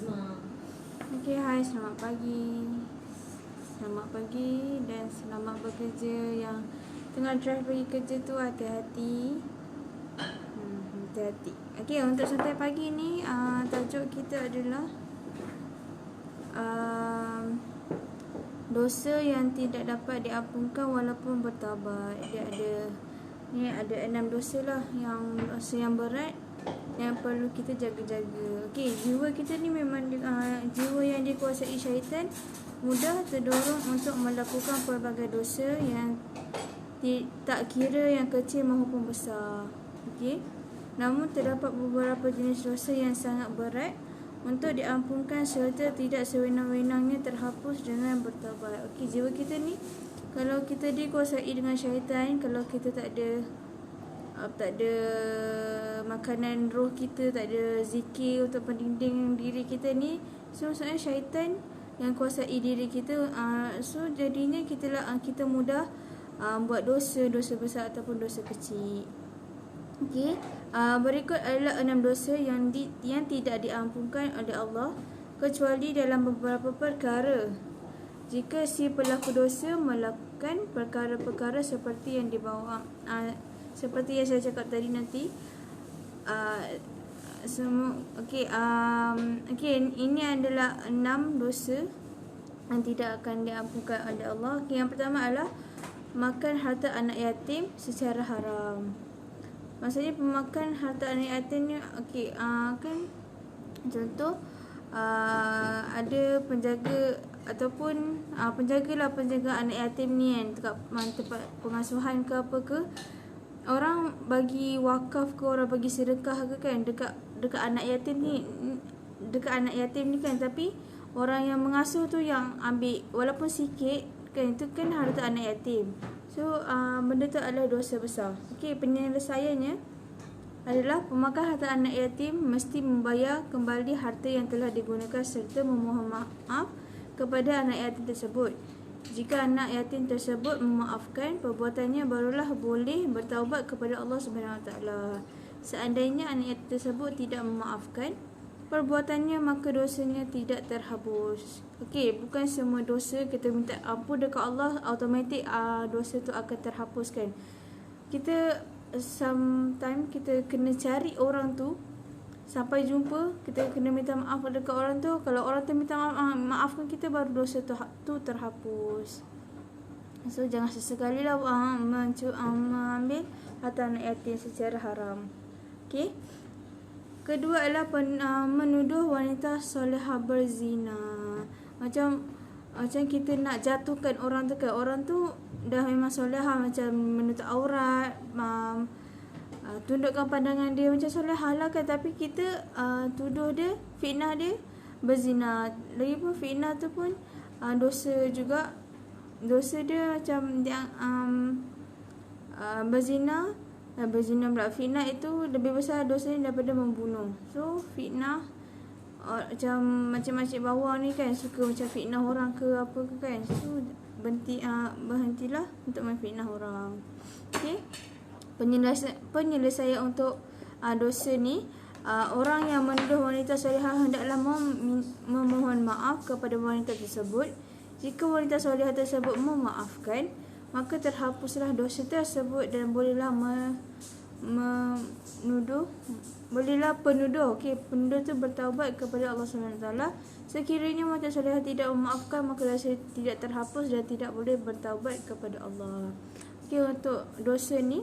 Okay, hai, selamat pagi. Selamat pagi dan selamat bekerja. Yang tengah drive pergi kerja tu hati-hati. Hati-hati. Okay, untuk santai pagi ni tajuk kita adalah dosa yang tidak dapat diampunkan walaupun bertaubat. Dia ada 6 dosa lah, yang dosa yang berat yang perlu kita jaga-jaga. Okey, jiwa kita ni memang jiwa yang dikuasai syaitan, mudah terdorong untuk melakukan pelbagai dosa yang tak kira yang kecil maupun besar. Okey. Namun terdapat beberapa jenis dosa yang sangat berat untuk diampunkan serta tidak sewenang-wenangnya terhapus dengan bertaubat. Okey, jiwa kita ni kalau kita dikuasai dengan syaitan, kalau kita tak ada makanan roh kita, tak ada zikir untuk pendinding diri kita ni, so maksudnya syaitan yang kuasai diri kita, so jadinya kita mudah buat dosa besar ataupun dosa kecil. Okey, berikut adalah 6 dosa yang tidak diampunkan oleh Allah kecuali dalam beberapa perkara. Jika si pelaku dosa melakukan perkara-perkara seperti yang dibawa, seperti yang saya cakap tadi nanti, ini adalah 6 dosa yang tidak akan diampunkan oleh Allah. Yang pertama adalah makan harta anak yatim secara haram. Maksudnya pemakan harta anak yatim ni, kan contoh ada penjaga ataupun penjaga anak yatim ni kan, dekat tempat pengasuhan ke apa ke, orang bagi wakaf ke, orang bagi sedekah ke kan, dekat anak yatim ni kan, tapi orang yang mengasuh tu yang ambil walaupun sikit kan, itu kan harta anak yatim. So benda tu adalah dosa besar. Okey, penyelesaiannya adalah pemakan harta anak yatim mesti membayar kembali harta yang telah digunakan serta memohon maaf kepada anak yatim tersebut. Jika anak yatim tersebut memaafkan perbuatannya, barulah boleh bertaubat kepada Allah Subhanahu Wa Taala. Seandainya anak yatim tersebut tidak memaafkan perbuatannya, maka dosanya tidak terhapus. Okey, bukan semua dosa kita minta ampun dekat Allah automatik dosa tu akan terhapuskan. Kita sometimes kita kena cari orang tu sampai jumpa, kita kena minta maaf dekat orang tu. Kalau orang tu minta maafkan kita, baru dosa tu terhapus. So jangan sesekali lah mengambil harta anak yatim secara haram. Okey. Kedua adalah menuduh wanita solehah berzina. Macam kita nak jatuhkan orang tu kan, orang tu dah memang solehah, macam menutup aurat, tundukkan pandangan dia macam solehah lah kan, tapi kita tuduh dia, fitnah dia berzina. Lagipun fitnah tu pun dosa juga. Dosa dia macam dia berzina pula, fitnah itu lebih besar dosanya daripada membunuh. So fitnah macam makcik bawah ni kan, suka macam fitnah orang ke apa ke kan, so berhentilah untuk memfitnah orang. Okey, penyelesaian untuk dosa ni, orang yang menuduh wanita solehah hendaklah memohon maaf kepada wanita tersebut. Jika wanita solehah tersebut memaafkan, maka terhapuslah dosa tersebut dan bolehlah penuduh tu bertaubat kepada Allah SWT. Sekiranya wanita solehah tidak memaafkan, maka dosa tidak terhapus dan tidak boleh bertaubat kepada Allah. Okey, untuk dosa ni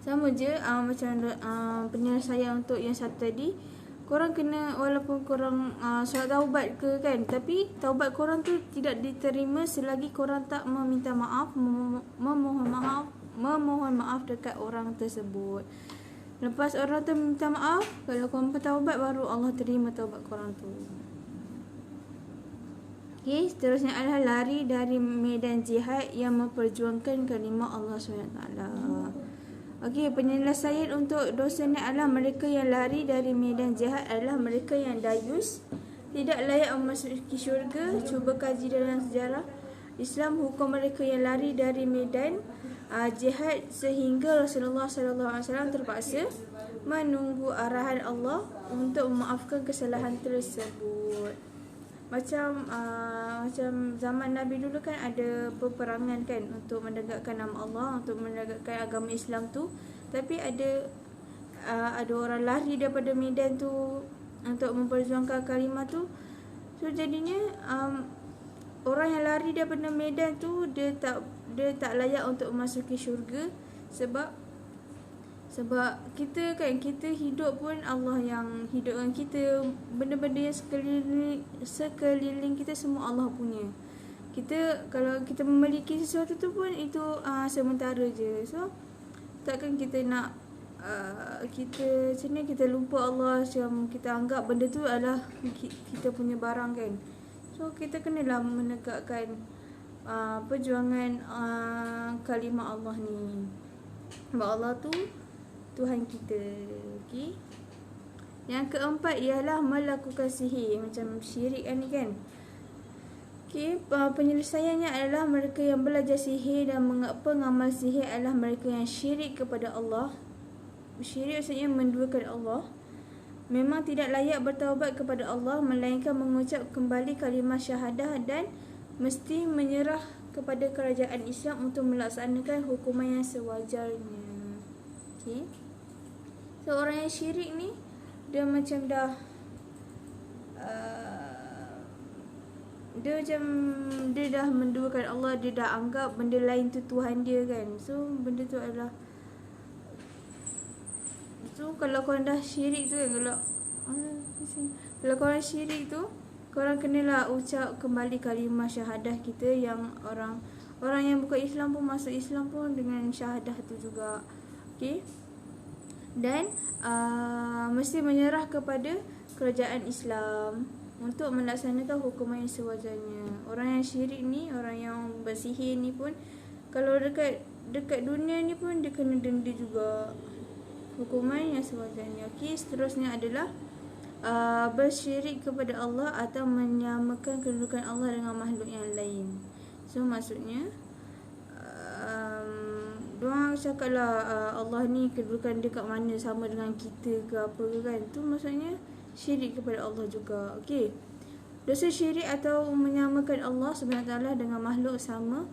sama je macam penyelesaian untuk yang satu tadi. Korang kena, walaupun korang solat taubat ke kan, tapi taubat korang tu tidak diterima selagi korang tak meminta maaf, memohon maaf dekat orang tersebut. Lepas orang tu minta maaf, kalau korang bertaubat, baru Allah terima taubat korang tu. Okey, seterusnya adalah lari dari medan jihad yang memperjuangkan kalimah Allah SWT. Okey, penyelesaian untuk dosa ni adalah mereka yang lari dari medan jihad adalah mereka yang dayus, tidak layak memasuki syurga. Cuba kaji dalam sejarah Islam, hukum mereka yang lari dari medan jihad sehingga Rasulullah SAW terpaksa menunggu arahan Allah untuk memaafkan kesalahan tersebut. Macam zaman Nabi dulu kan ada peperangan kan untuk menegakkan nama Allah, untuk menegakkan agama Islam tu. Tapi ada orang lari daripada medan tu untuk memperjuangkan kalimah tu. So jadinya orang yang lari daripada medan tu dia tak layak untuk memasuki syurga, sebab kita hidup pun Allah yang hidupkan kita. Benda-benda yang sekeliling kita semua Allah punya. Kalau kita memiliki sesuatu tu pun itu sementara je. So takkan kita nak kita lupa Allah, macam kita anggap benda tu adalah kita punya barang kan. So kita kenalah menegakkan perjuangan kalimah Allah ni. Sebab Allah tu Tuhan kita. Okay. Yang keempat ialah melakukan sihir, macam syirik ni kan. Okay, penyelesaiannya adalah mereka yang belajar sihir dan pengamal sihir adalah mereka yang syirik kepada Allah. Syirik maksudnya menduakan Allah. Memang tidak layak bertaubat kepada Allah, melainkan mengucap kembali kalimah syahadah dan mesti menyerah kepada kerajaan Islam untuk melaksanakan hukuman yang sewajarnya. Okay. So orang yang syirik ni dia macam dah dia dah menduakan Allah, dia dah anggap benda lain tu Tuhan dia kan. So benda tu adalah, so kalau korang dah syirik tu kan, kalau korang syirik tu, korang kenalah ucap kembali kalimah syahadah kita, yang orang yang bukan Islam pun masuk Islam pun dengan syahadah tu juga. Okay. Dan mesti menyerah kepada kerajaan Islam untuk melaksanakan hukuman yang sewajarnya. Orang yang syirik ni, orang yang bersihir ni pun, kalau dekat dunia ni pun dia kena denda juga, hukuman yang sewajarnya. Okey, seterusnya adalah bersyirik kepada Allah atau menyamakan kedudukan Allah dengan makhluk yang lain. So maksudnya diorang cakaplah Allah ni kedudukan dia kat mana, sama dengan kita ke apa ke kan. Tu maksudnya syirik kepada Allah juga. Okey. Dosa syirik atau menyamakan Allah SWT dengan makhluk sama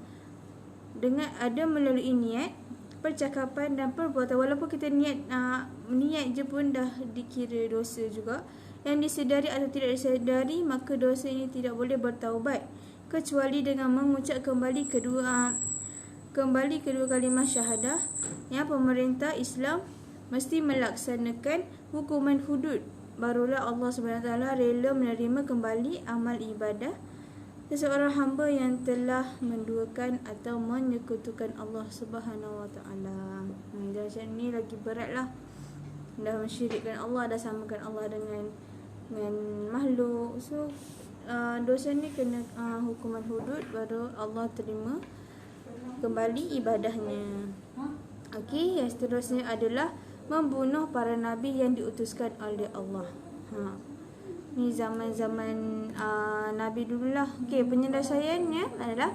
dengan ada melalui niat, percakapan dan perbuatan. Walaupun kita niat je pun dah dikira dosa juga. Yang disedari atau tidak disedari, maka dosa ini tidak boleh bertaubat kecuali dengan mengucap kembali kedua kalimah syahadah, yang pemerintah Islam mesti melaksanakan hukuman hudud. Barulah Allah SWT rela menerima kembali amal ibadah seseorang hamba yang telah menduakan atau menyekutukan Allah Subhanahu Wa Taala. Macam ni lagi berat lah. Dah mensyirikkan Allah, dah samakan Allah dengan makhluk. So dosa ni kena hukuman hudud, baru Allah terima kembali ibadahnya. Okey, yang seterusnya adalah membunuh para nabi yang diutuskan oleh Allah. Ni zaman-zaman nabi dululah. Okey, penyelesaiannya adalah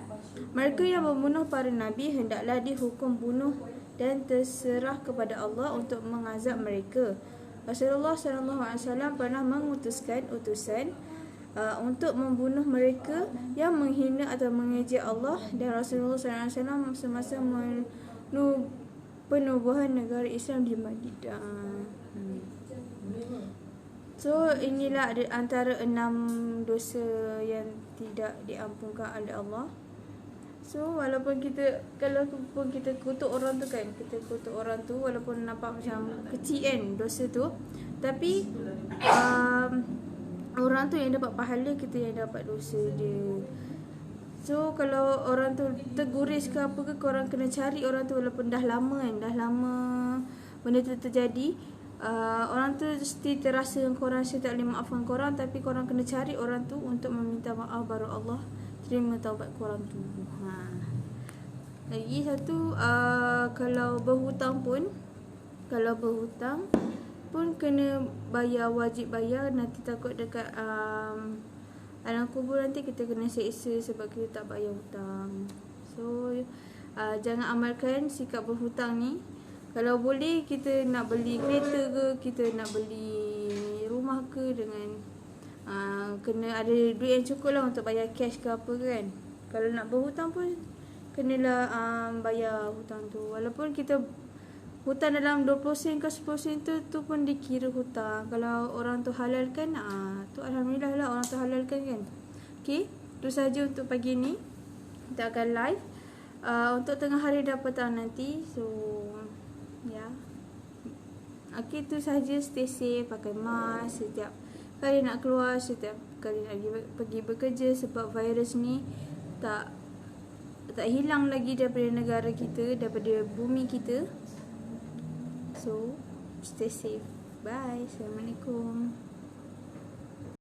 mereka yang membunuh para nabi hendaklah dihukum bunuh dan terserah kepada Allah untuk mengazab mereka. Rasulullah SAW pernah mengutuskan utusan untuk membunuh mereka yang menghina atau mengejek Allah, dan Rasulullah SAW semasa penubuhan negara Islam di Madinah. So inilah antara 6 dosa yang tidak diampunkan oleh Allah. So walaupun kita kutuk orang tu kan, kita kutuk orang tu walaupun nampak macam kecil kan dosa tu, tapi orang tu yang dapat pahala, kita yang dapat dosa dia. So kalau orang tu terguris ke apa ke, korang kena cari orang tu walaupun dah lama benda tu terjadi. Orang tu mesti terasa korang tak boleh maafkan korang, tapi korang kena cari orang tu untuk meminta maaf, baru Allah terima taubat korang tu. Lagi satu, kalau berhutang pun kena bayar, wajib bayar. Nanti takut dekat alam kubur nanti kita kena seksa sebab kita tak bayar hutang. So Jangan amalkan sikap berhutang ni. Kalau boleh kita nak beli kereta ke, kita nak beli rumah ke, dengan kena ada duit yang cukup lah untuk bayar cash ke apa kan. Kalau nak berhutang pun kenalah bayar hutang tu. Walaupun kita hutang dalam 20% ke 10% tu pun dikira hutang. Kalau orang tu halalkan, tu alhamdulillah lah orang tu halalkan kan. Okay, itu sahaja untuk pagi ni. Kita akan live untuk tengah hari dan petang nanti. So ya, okay, itu sahaja. Stay safe, pakai mask setiap kali nak keluar, setiap kali nak pergi bekerja, sebab virus ni tak hilang lagi daripada negara kita, daripada bumi kita. So stay safe. Bye. Assalamualaikum.